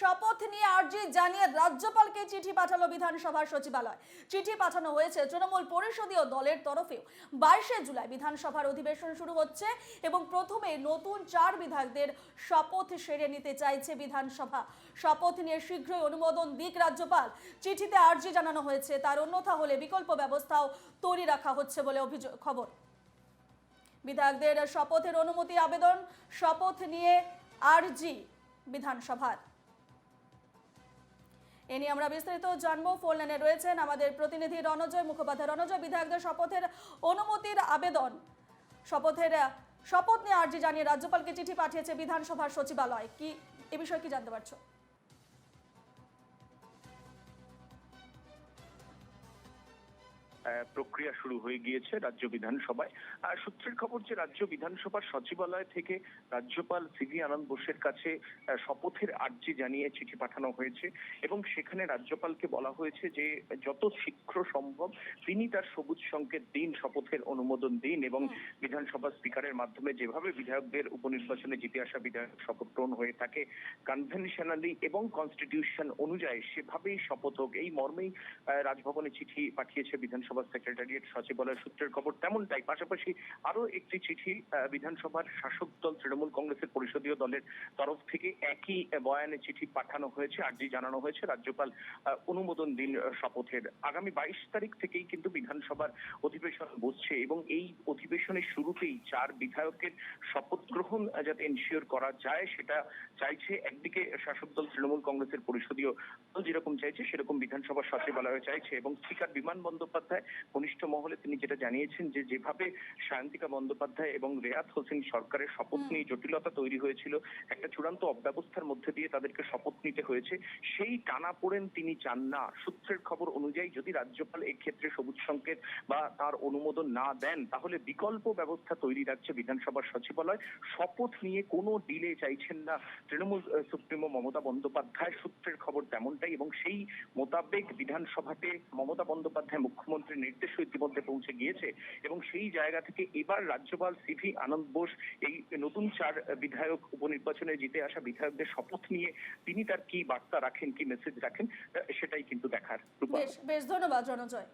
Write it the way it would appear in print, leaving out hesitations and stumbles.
শপথ নিয়ে আর্জি জানিয়ে রাজ্যপালকে চিঠি পাঠালো বিধানসভার সচিবালয়। চিঠি পাঠানো হয়েছে তৃণমূল পরিষদীয় দলের তরফেও। 22শে জুলাই বিধানসভার অধিবেশন শুরু হচ্ছে এবং প্রথমে নতুন 4 বিধায়কদের শপথ সেরে নিতে চাইছে বিধানসভা। শপথ নিয়ে শীঘ্রই অনুমোদন দিক রাজ্যপাল। চিঠিতে আর্জি জানানো হয়েছে, তার অন্যথা হলে বিকল্প ব্যবস্থাও তৈরি রাখা হচ্ছে বলে খবর। বিধায়কদের শপথের অনুমতি আবেদন, শপথ নিয়ে আর্জি বিধানসভার। এ নিয়ে আমরা বিস্তারিত জানবো। ফোন লাইনে রয়েছেন আমাদের প্রতিনিধি রণজয় মুখোপাধ্যায়। রণজয়, বিধায়কদের শপথের অনুমতির আবেদন, শপথ নিয়ে আর্জি জানিয়ে রাজ্যপালকে চিঠি পাঠিয়েছে বিধানসভার সচিবালয়, কি এ বিষয়ে কি জানতে পারছো? প্রক্রিয়া শুরু হয়ে গিয়েছে রাজ্য বিধানসভায়। সূত্রের খবর যে রাজ্য বিধানসভার সচিবালয় থেকে রাজ্যপাল সিভি আনন্দ বোসের কাছে শপথের আর্জি জানিয়ে চিঠি পাঠানো হয়েছে এবং সেখানে রাজ্যপালকে বলা হয়েছে যে যত শীঘ্র সম্ভব তিনি তার সবুজ সংকেত দিন, শপথের অনুমোদন দিন এবং বিধানসভা স্পিকারের মাধ্যমে যেভাবে বিধায়কদের উপনির্বাচনে জিতে আসা বিধায়ক শপথ গ্রহণ হয়ে থাকে কনভেনশনালি এবং কনস্টিটিউশন অনুযায়ী সেভাবেই শপথ হোক, এই মর্মেই রাজভবনে চিঠি পাঠিয়েছে বিধানসভা সেক্রেটারিয়েট সচিবালয় সূত্রের খবর তেমনটাই। পাশাপাশি আরো একটি চিঠি বিধানসভার শাসক দল তৃণমূল কংগ্রেসের পরিষদীয় দলের তরফ থেকে একই বয়ানে চিঠি পাঠানো হয়েছে, আর্জি জানানো হয়েছে রাজ্যপাল অনুমোদন দিন শপথের। আগামী 22 তারিখ থেকেই কিন্তু বিধানসভার অধিবেশন বসছে এবং এই অধিবেশনের শুরুতেই 4 বিধায়কের শপথ গ্রহণ যাতে এনশিওর করা যায় সেটা চাইছে একদিকে শাসক দল তৃণমূল কংগ্রেসের পরিষদীয় দল যেরকম চাইছে সেরকম বিধানসভা সচিবালয় চাইছে এবং স্পিকার বিমান বন্দ্যোপাধ্যায় ঘনিষ্ঠ মহলে তিনি যেটা জানিয়েছেন যে যেভাবে সায়ন্তিকা বন্দ্যোপাধ্যায় এবং রেয়াত হোসেন সরকারের শপথ নিয়ে জটিলতা তৈরি হয়েছিল, একটা চূড়ান্ত অব্যবস্থার মধ্যে দিয়ে তাদেরকে শপথ নিতে হয়েছে, সেই টানাপোড়েন তিনি চান না। সূত্রের খবর অনুযায়ী যদি রাজ্যপাল এক্ষেত্রে সবুজ সংকেত বা তার অনুমোদন না দেন তাহলে বিকল্প ব্যবস্থা তৈরি রাখছে বিধানসভার সচিবালয়। শপথ নিয়ে কোনো ডিলে চাইছেন না তৃণমূল সুপ্রিমো মমতা বন্দ্যোপাধ্যায়, সূত্রের খবর তেমনটাই এবং সেই মোতাবেক বিধানসভাতে মমতা বন্দ্যোপাধ্যায় মুখ্যমন্ত্রীর নির্দেশ ইতিমধ্যে পৌঁছে গিয়েছে এবং সেই জায়গা থেকে এবার রাজ্যপাল সিভি আনন্দ বোস এই নতুন 4 বিধায়ক উপনির্বাচনে জিতে আসা বিধায়কদের শপথ নিয়ে তিনি তার কি বার্তা রাখেন, কি মেসেজ রাখেন সেটাই কিন্তু দেখার। বেশ ধন্যবাদ রণজয়।